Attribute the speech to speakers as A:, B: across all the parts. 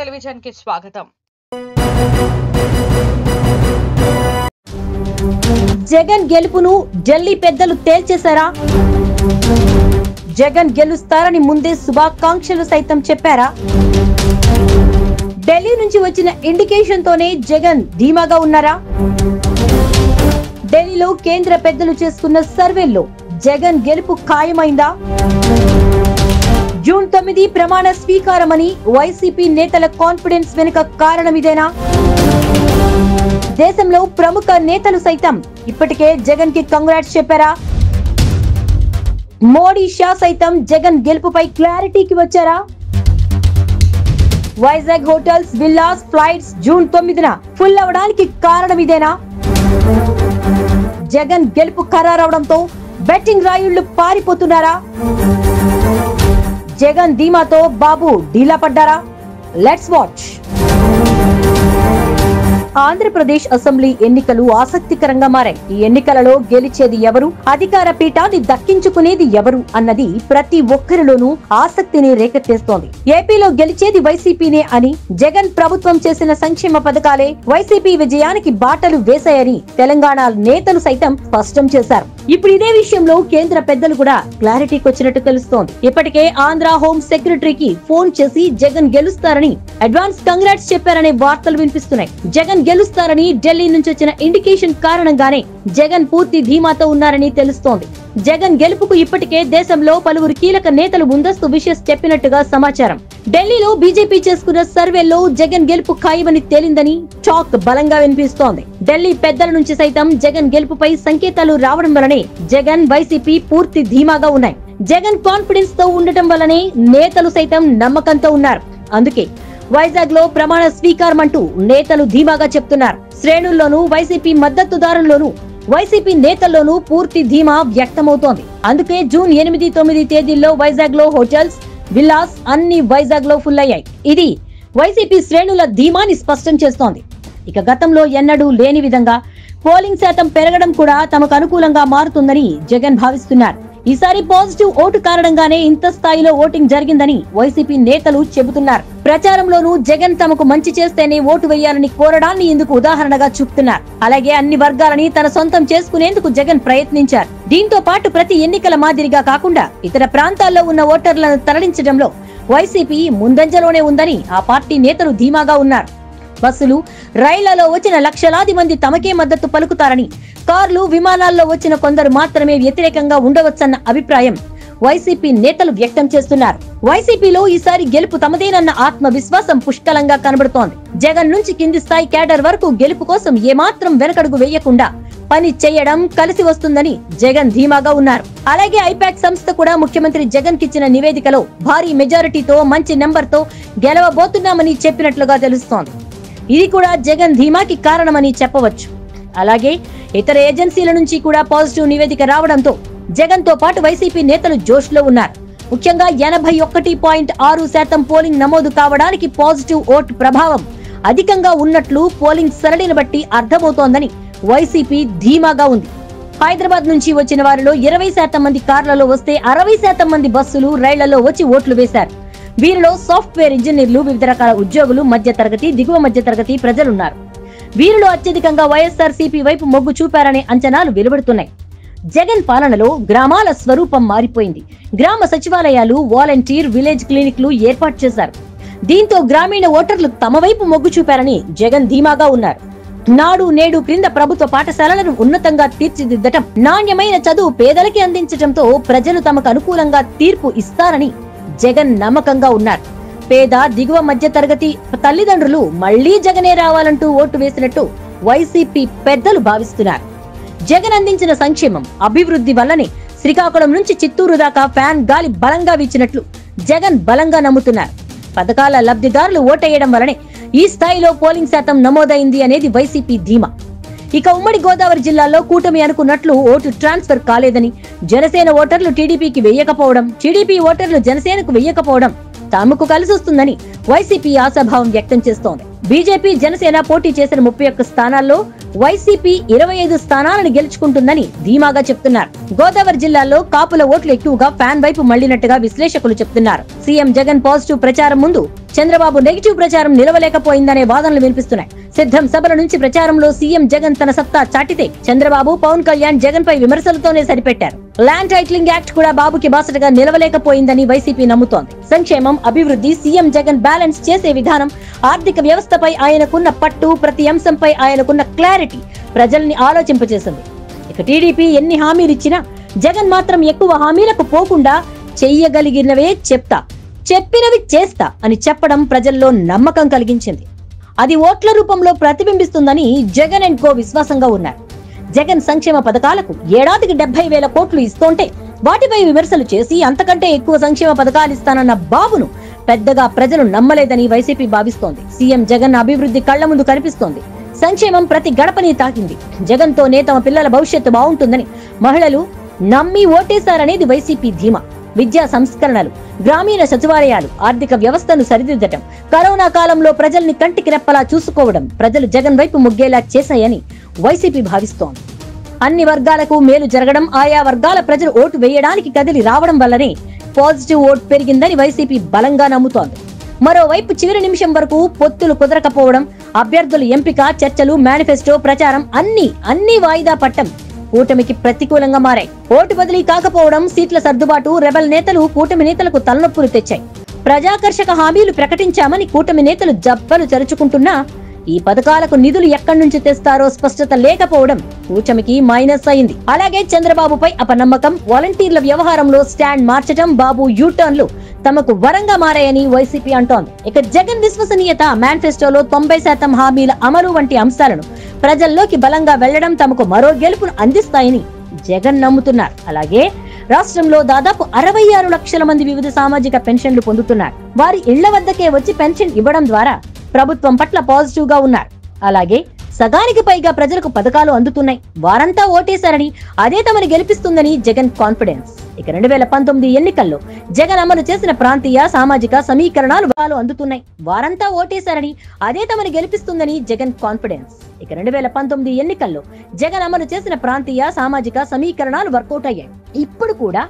A: Television కి స్వాగతం.
B: జగన్ గెలుపును ఢిల్లీ పెద్దలు తేల్చేశారా? జగన్ గెలుస్తారని ముందే శుభాకాంక్షలు సైతం చెప్పారా? ఢిల్లీ నుంచి వచ్చిన ఇండికేషన్ తోనే జగన్ ధీమాగా ఉన్నారా? ఢిల్లీలో కేంద్ర పెద్దలు చేసుకున్న సర్వేల్లో జగన్ గెలుపు ఖాయమైందా? జూన్ 9 ప్రమాణ స్వీకారమని వైసీపీ నేతల కాన్ఫిడెన్స్ వెనుక కారణం ఇదేనా? దేశంలో ప్రముఖ నేతలు సైతం ఇప్పటికే జగన్ కి కంగ్రాట్స్ చెప్పారా? మోడీ షా సైతం జగన్ గెలుపుపై క్లారిటీకి వచ్చారా? Vizag hotels, villas, flights June 9న ఫుల్ అవడానికి కారణం ఇదేనా? జగన్ గెలుపు ఖరారవడంతో బెట్టింగ్ రాయుళ్లు పారిపోతున్నారా? జగన్ ధీమాతో బాబు ఢీలా పడ్డారా? Let's watch. ఆంధ్రప్రదేశ్ అసెంబ్లీ ఎన్నికలు ఆసక్తికరంగా మారాయి. ఈ ఎన్నికలలో గెలిచేది ఎవరు, అధికార పీఠాన్ని దక్కించుకునేది ఎవరు అన్నది ప్రతి ఒక్కరిలోనూ ఆసక్తిని రేకెత్తేస్తోంది. ఏపీలో గెలిచేది వైసీపీనే అని, జగన్ ప్రభుత్వం చేసిన సంక్షేమ పథకాలే వైసీపీ విజయానికి బాటలు వేశాయని తెలంగాణ నేతలు సైతం స్పష్టం చేశారు. ఇప్పుడు ఇదే విషయంలో కేంద్ర పెద్దలు కూడా క్లారిటీకి వచ్చినట్టు తెలుస్తోంది. ఇప్పటికే ఆంధ్ర హోం సెక్రటరీకి ఫోన్ చేసి జగన్ గెలుస్తారని అడ్వాన్స్ కంగ్రాట్స్ చెప్పారనే వార్తలు వినిపిస్తున్నాయి. జగన్ గెలుస్తారని ఢిల్లీ నుంచి వచ్చిన ఇండికేషన్ కారణంగానే జగన్ పూర్తి ధీమాతో ఉన్నారని తెలుస్తోంది. జగన్ గెలుపుకు ఇప్పటికే దేశంలో పలువురు కీలక నేతలు ముందస్తు విషెస్ చెప్పినట్టుగా సమాచారం. ఢిల్లీలో బీజేపీ చేసుకున్న సర్వేలో జగన్ గెలుపు ఖాయమని తేలిందని టాక్ బలంగా వినిపిస్తోంది. ఢిల్లీ పెద్దల నుంచి సైతం జగన్ గెలుపుపై సంకేతాలు రావడం వల్లనే జగన్, వైసీపీ పూర్తి ధీమాగా ఉన్నాయి. జగన్ కాన్ఫిడెన్స్ తో ఉండటం వల్లనే నేతలు సైతం నమ్మకంతో ఉన్నారు. అందుకే వైజాగ్ లో ప్రమాణ స్వీకారం అంటూ నేతలు ధీమాగా చెప్తున్నారు. శ్రేణుల్లోనూ వైసీపీ మద్దతుదారుల్లోనూ వైసీపీ నేతల్లోనూ పూర్తి ధీమా వ్యక్తమవుతోంది. అందుకే జూన్ 8, 9 తేదీల్లో వైజాగ్ లో హోటల్స్, విల్లాస్ అన్ని వైజాగ్ లో ఫుల్ అయ్యాయి. ఇది వైసీపీ శ్రేణుల ధీమాని స్పష్టం చేస్తోంది. ఇక గతంలో ఎన్నడూ లేని విధంగా పోలింగ్ శాతం పెరగడం కూడా తమకు అనుకూలంగా మారుతుందని జగన్ భావిస్తున్నారు. ఈసారి పాజిటివ్ ఓటు కారణంగానే ఇంత స్థాయిలో ఓటింగ్ జరిగిందని వైసీపీ నేతలు చెబుతున్నారు. ప్రచారంలోనూ జగన్ తమకు మంచి చేస్తేనే ఓటు వేయాలని కోరడాన్ని ఇందుకు ఉదాహరణగా చూపుతున్నారు. అలాగే అన్ని వర్గాలని తన సొంతం చేసుకునేందుకు జగన్ ప్రయత్నించారు. దీంతో పాటు ప్రతి ఎన్నికల మాదిరిగా కాకుండా ఇతర ప్రాంతాల్లో ఉన్న ఓటర్లను తరలించడంలో వైసీపీ ముందంజలోనే ఉందని ఆ పార్టీ నేతలు ధీమాగా ఉన్నారు. బస్సులు, రైళ్లలో వచ్చిన లక్షలాది మంది తమకే మద్దతు పలుకుతారని, కార్లు, విమానాల్లో వచ్చిన కొందరు మాత్రమే వ్యతిరేకంగా ఉండవచ్చన్న అభిప్రాయం వైసీపీ నేతలు వ్యక్తం చేస్తున్నారు. వైసీపీలో ఈసారి గెలుపు తమదేనన్న ఆత్మవిశ్వాసం పుష్కలంగా కనబడుతోంది. జగన్ నుంచి కింది స్థాయి క్యాడర్ వరకు గెలుపు కోసం ఏమాత్రం వెనకడుగు వేయకుండా పని చేయడం కలిసి వస్తుందని జగన్ ధీమాగా ఉన్నారు. అలాగే ఐపాక్ సంస్థ కూడా ముఖ్యమంత్రి జగన్ కిచ్చిన నివేదికలో భారీ మెజారిటీతో మంచి నెంబర్ తో గెలవబోతున్నామని చెప్పినట్లుగా తెలుస్తోంది. ఇది కూడా జగన్ ధీమాకి కారణమని చెప్పవచ్చు. అలాగే ఇతర ఏజెన్సీల నుంచి కూడా పాజిటివ్ నివేదిక రావడంతో జగన్ తో పాటు వైసీపీ నేతలు జోష్ లో ఉన్నారు. ముఖ్యంగా 81.6% పోలింగ్ నమోదు కావడానికి పాజిటివ్ ఓటు ప్రభావం అధికంగా ఉన్నట్లు పోలింగ్ సరళిని బట్టి అర్థమవుతోందని వైసీపీ ధీమాగా ఉంది. హైదరాబాద్ నుంచి వచ్చిన వారిలో 20% మంది కార్లలో వస్తే 60% మంది బస్సులు, రైళ్లలో వచ్చి ఓట్లు వేశారు. వీరిలో సాఫ్ట్వేర్ ఇంజనీర్లు, వివిధ రకాల ఉద్యోగులు, మధ్య తరగతి, దిగువ మధ్య తరగతి ప్రజలున్నారు. వీరిలో అత్యధికంగా వైఎస్ఆర్సీపీ వైపు మొగ్గు చూపారనే అంచనాలు వెలువడుతున్నాయి. జగన్ పాలనలో గ్రామాల స్వరూపం మారిపోయింది. గ్రామ సచివాలయాలు, వాలంటీర్, విలేజ్ క్లినిక్లు ఏర్పాటు చేశారు. దీంతో గ్రామీణ ఓటర్లు తమ వైపు మొగ్గు చూపారని జగన్ ధీమాగా ఉన్నారు. నాడు నేడు క్రింద ప్రభుత్వ పాఠశాలలను ఉన్నతంగా తీర్చిదిద్దటం, నాణ్యమైన చదువు పేదలకి అందించడంతో ప్రజలు తమకు అనుకూలంగా తీర్పు ఇస్తారని జగన్ నమ్మకంగా ఉన్నారు. పేద, దిగువ మధ్య తరగతి తల్లిదండ్రులు మళ్లీ జగనే రావాలంటూ ఓటు వేసినట్టు వైసీపీ పెద్దలు భావిస్తున్నారు. జగన్ అందించిన సంక్షేమం, అభివృద్ధి వల్లనే శ్రీకాకుళం నుంచి చిత్తూరు దాకా ఫ్యాన్ గాలి బలంగా వీచినట్లు జగన్ బలంగా నమ్ముతున్నారు. పథకాల లబ్ధిదారులు ఓటేయడం వల్లనే ఈ స్థాయిలో పోలింగ్ శాతం నమోదైంది అనేది వైసీపీ ధీమా. ఇక ఉమ్మడి గోదావరి జిల్లాలో కూటమి అనుకున్నట్లు ఓటు ట్రాన్స్ఫర్ కాలేదని, జనసేన ఓటర్లు టీడీపీకి వెయ్యకపోవడం, టీడీపీ ఓటర్లు జనసేనకు వెయ్యకపోవడం తమకు కలిసొస్తుందని వైసీపీ ఆశాభావం వ్యక్తం చేస్తోంది. బీజేపీ జనసేన పోటీ చేసిన 31 స్థానాల్లో వైసీపీ 25 స్థానాలను గెలుచుకుంటుందని ధీమాగా చెప్తున్నారు. గోదావరి జిల్లాలో కాపుల ఓట్లు ఎక్కువగా ఫ్యాన్ వైపు మళ్లినట్టుగా విశ్లేషకులు చెప్తున్నారు. సీఎం జగన్ పాజిటివ్ ప్రచారం ముందు చంద్రబాబు నెగిటివ్ ప్రచారం నిలవలేకపోయిందనే వాదనలు వినిపిస్తున్నాయి. సిద్ధం సభల నుంచి ప్రచారంలో సీఎం జగన్ తన సత్తా చాటితే చంద్రబాబు, పవన్ కళ్యాణ్ జగన్ పై విమర్శలతోనే సరిపెట్టారు. ల్యాండ్ టైటిలింగ్ యాక్ట్ కూడా బాబుకి బాసటగా నిలవలేకపోయిందని వైసీపీ నమ్ముతోంది. సంక్షేమం, అభివృద్ధి, సీఎం జగన్ బ్యాలెన్స్ చేసే విధానం, ఆర్థిక వ్యవస్థపై ఆయనకున్న పట్టు, ప్రతి అంశంపై ఆయనకున్న క్లారిటీ ప్రజల్ని ఆలోచింపచేసింది. ఇక టీడీపీ ఎన్ని హామీలు ఇచ్చినా జగన్ మాత్రం ఎక్కువ హామీలకు పోకుండా చెయ్యగలిగినవే చెప్తా, చెప్పినవి చేస్తా అని చెప్పడం ప్రజల్లో నమ్మకం కలిగించింది. అది ఓట్ల రూపంలో ప్రతిబింబిస్తుందని జగన్ అండ్ కో విశ్వాసంగా ఉన్నారు. జగన్ సంక్షేమ పథకాలకు ఏడాదికి 70,000 కోట్లు ఇస్తుంటే వాటిపై విమర్శలు చేసి అంతకంటే ఎక్కువ సంక్షేమ పథకాలు ఇస్తానన్న బాబును పెద్దగా ప్రజలు నమ్మలేదని వైసీపీ భావిస్తోంది. సీఎం జగన్ అభివృద్ధి కళ్ల ముందు కనిపిస్తోంది. సంక్షేమం ప్రతి గడపని తాకింది. జగన్ తోనే తమ పిల్లల భవిష్యత్తు బాగుంటుందని మహిళలు నమ్మి ఓటేశారనేది వైసీపీ ధీమా. విద్యా సంస్కరణలు, గ్రామీణ సచివాలయాలు, ఆర్థిక వ్యవస్థను సరిదిద్దటం, కరోనా కాలంలో ప్రజల్ని కంటికి రెప్పలా చూసుకోవడం ప్రజలు జగన్ వైపు మొగ్గేలా చేశాయని వైసీపీ భావిస్తోంది. అన్ని వర్గాలకు మేలు జరగడం, ఆయా వర్గాల ప్రజలు ఓటు వేయడానికి కదిలి రావడం వల్లనే పాజిటివ్ ఓట్ పెరిగిందని వైసీపీ బలంగా నమ్ముతోంది. మరోవైపు చివరి నిమిషం వరకు పొత్తులు కుదరకపోవడం, అభ్యర్థుల ఎంపిక, చర్చలు, మేనిఫెస్టో ప్రచారం అన్ని వాయిదా పట్టం కూటమికి ప్రతికూలంగా మారాయి. ఓటు బదిలీ కాకపోవడం, సీట్ల సర్దుబాటు రెబల్ నేతలు కూటమి నేతలకు తలనొప్పులు తెచ్చాయి. ప్రజాకర్షక హామీలు ప్రకటించామని కూటమి నేతలు జబ్బలు చరుచుకుంటున్నా ఈ పథకాలకు నిధులు ఎక్కడి నుంచి తెస్తారో స్పష్టత లేకపోవడం కూటమికి మైనస్ అయింది. అలాగే చంద్రబాబుపై అపనమ్మకం, వాలంటీర్ల వ్యవహారంలో స్టాండ్ మార్చడం, బాబు యూటర్న్లు తమకు వరంగా మారాయని వైసీపీ అంటోంది. ఇక జగన్ విశ్వసనీయత, మేనిఫెస్టోలో 90% హామీల అమలు వంటి అంశాలను ప్రజల్లోకి బలంగా వెళ్లడం తమకు మరో గెలుపును అందిస్తాయని జగన్ నమ్ముతున్నారు. అలాగే రాష్ట్రంలో దాదాపు 66 లక్షల మంది వివిధ సామాజిక పెన్షన్లు పొందుతున్నారు. వారి ఇళ్ల వద్దకే వచ్చి పెన్షన్ ఇవ్వడం ద్వారా ప్రభుత్వం పట్ల పాజిటివ్ గా ఉన్నారు. అలాగే సగానికి పైగా ప్రజలకు పథకాలు అందుతున్నాయి. వారంతా ఓటేశారని, అదే తమని గెలిపిస్తుందని జగన్ కాన్ఫిడెన్స్. ఇక 2019 ఎన్నికల్లో జగన్ అమలు చేసిన ప్రాంతీయ సామాజిక సమీకరణాలు అందుతున్నాయి. వారంతా ఓటేశారని, అదే తమని గెలిపిస్తుందని జగన్ కాన్ఫిడెన్స్. ఇక 2019 ఎన్నికల్లో జగన్ అమలు చేసిన ప్రాంతీయ సామాజిక సమీకరణాలు వర్కౌట్ అయ్యాయి. ఇప్పుడు కూడా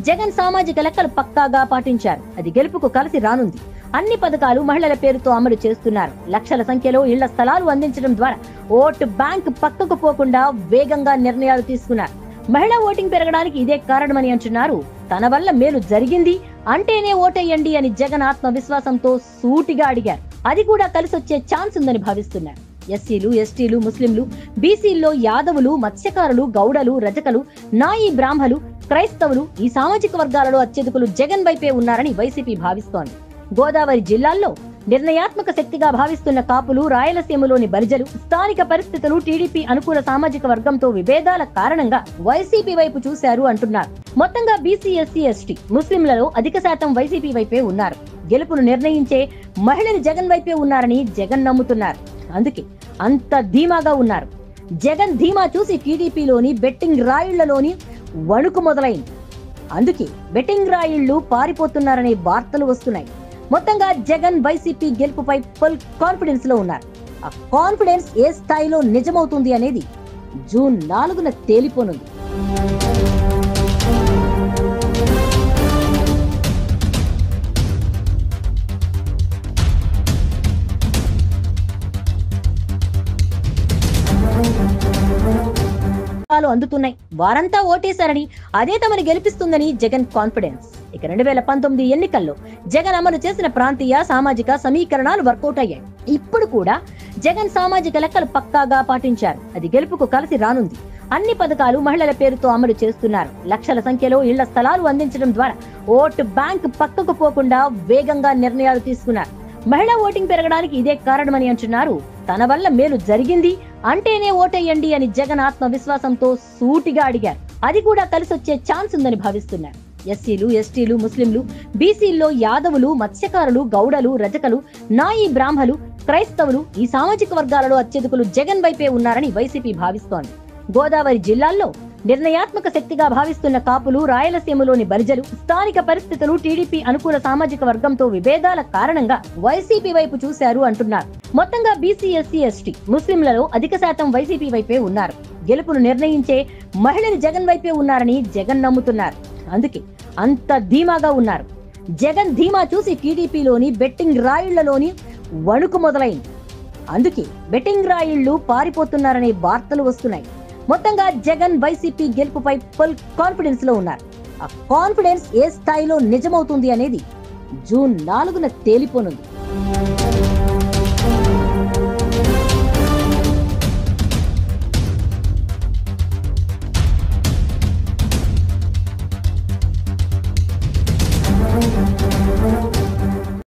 B: జగన్ సామాజిక లెక్కలు పక్కాగా పాటించారు. అది గెలుపుకు కలిసి రానుంది. అన్ని పథకాలు మహిళల పేరుతో అమలు చేస్తున్నారు. లక్షల సంఖ్యలో ఇళ్ల స్థలాలు అందించడం ద్వారా ఓటు బ్యాంక్ పక్కకు పోకుండా వేగంగా నిర్ణయాలు తీసుకున్నారు. మహిళా ఓటింగ్ పెరగడానికి ఇదే కారణమని అంటున్నారు. తన వల్ల మేలు జరిగింది అంటేనే ఓటేయండి అని జగన్ ఆత్మవిశ్వాసంతో సూటిగా అడిగారు. అది కూడా కలిసొచ్చే ఛాన్స్ ఉందని భావిస్తున్నారు. ఎస్సీలు, ఎస్టీలు, ముస్లింలు, బీసీల్లో యాదవులు, మత్స్యకారులు, గౌడలు, రజకలు, నాయి బ్రాహ్మలు, క్రైస్తవులు ఈ సామాజిక వర్గాలలో అత్యధికులు జగన్ వైపే ఉన్నారని వైసీపీ భావిస్తోంది. గోదావరి జిల్లాల్లో నిర్ణయాత్మక శక్తిగా భావిస్తున్న కాపులు, రాయలసీమలోని బలిజలు, స్థానిక పరిస్థితులు, టీడీపీ అనుకూల సామాజిక వర్గంతో విభేదాల కారణంగా వైసీపీ వైపు చూశారు అంటున్నారు. మొత్తంగా బీసీ, ఎస్సీ, ఎస్టీ, ముస్లింలలో అధిక శాతం వైసీపీ వైపే ఉన్నారు. గెలుపును నిర్ణయించే మహిళలు జగన్ వైపే ఉన్నారని జగన్ నమ్ముతున్నారు. అందుకే అంత ధీమాగా ఉన్నారు. జగన్ ధీమా చూసి టీడీపీలోని బెట్టింగ్ రాయిళ్లలోని వణుకు మొదలైంది. అందుకే బెట్టింగ్ రాయిళ్లు పారిపోతున్నారనే వార్తలు వస్తున్నాయి. మొత్తంగా జగన్ వైసీపీ గెలుపుపై ఫుల్ కాన్ఫిడెన్స్ లో ఉన్నారు. ఆ కాన్ఫిడెన్స్ ఏ స్థాయిలో నిజమవుతుంది అనేది జూన్ 4న తేలిపోనుంది. అందుతున్నాయి. వారంతా ఓటేశారని, అదే తమని గెలిపిస్తుందని జగన్ కాన్ఫిడెన్స్. ఇక 2019 ఎన్నికల్లో జగన్ అమలు చేసిన ప్రాంతీయ సామాజిక సమీకరణాలు వర్కౌట్ అయ్యాయి. ఇప్పుడు కూడా జగన్ సామాజిక లెక్కలు పక్కాగా పాటించారు. అది గెలుపుకు కలిసి రానుంది. అన్ని పథకాలు మహిళల పేరుతో అమలు చేస్తున్నారు. లక్షల సంఖ్యలో ఇళ్ల స్థలాలు అందించడం ద్వారా ఓటు బ్యాంక్ పక్కకు పోకుండా వేగంగా నిర్ణయాలు తీసుకున్నారు. మహిళా ఓటింగ్ పెరగడానికి ఇదే కారణమని అంటున్నారు. తన వల్ల మేలు జరిగింది అంటేనే ఓటేయండి అని జగన్ ఆత్మవిశ్వాసంతో సూటిగా అడిగారు. అది కూడా కలిసొచ్చే ఛాన్స్ ఉందని భావిస్తున్నారు. ఎస్సీలు, ఎస్టీలు, ముస్లింలు, బీసీల్లో యాదవులు, మత్స్యకారులు, గౌడలు, రజకలు, నాయి బ్రాహ్మలు, క్రైస్తవులు ఈ సామాజిక వర్గాలలో అత్యధికులు జగన్ వైపే ఉన్నారని వైసీపీ భావిస్తోంది. గోదావరి జిల్లాల్లో నిర్ణయాత్మక శక్తిగా భావిస్తున్న కాపులు, రాయలసీమలోని బలిజలు, స్థానిక పరిస్థితులు, టీడీపీ అనుకూల సామాజిక వర్గంతో విభేదాల కారణంగా వైసీపీ వైపు చూశారు అంటున్నారు. మొత్తంగా బీసీ, ఎస్సీ, ఎస్టీ, ముస్లింలలో అధిక శాతం వైసీపీ వైపే ఉన్నారు. గెలుపును నిర్ణయించే మహిళలు జగన్ వైపే ఉన్నారని జగన్ నమ్ముతున్నారు. అందుకే అంత ధీమాగా ఉన్నారు. జగన్ ధీమా చూసి టీడీపీలోని బెట్టింగ్ రాయుళ్లలోని వణుకు మొదలైంది. అందుకే బెట్టింగ్ రాయుళ్లు పారిపోతున్నారనే వార్తలు వస్తున్నాయి. మొత్తంగా జగన్ వైసీపీ గెలుపుపై ఫుల్ కాన్ఫిడెన్స్ లో ఉన్నారు. ఆ కాన్ఫిడెన్స్ ఏ స్థాయిలో నిజమవుతుంది అనేది జూన్ 4న తేలిపోనుంది.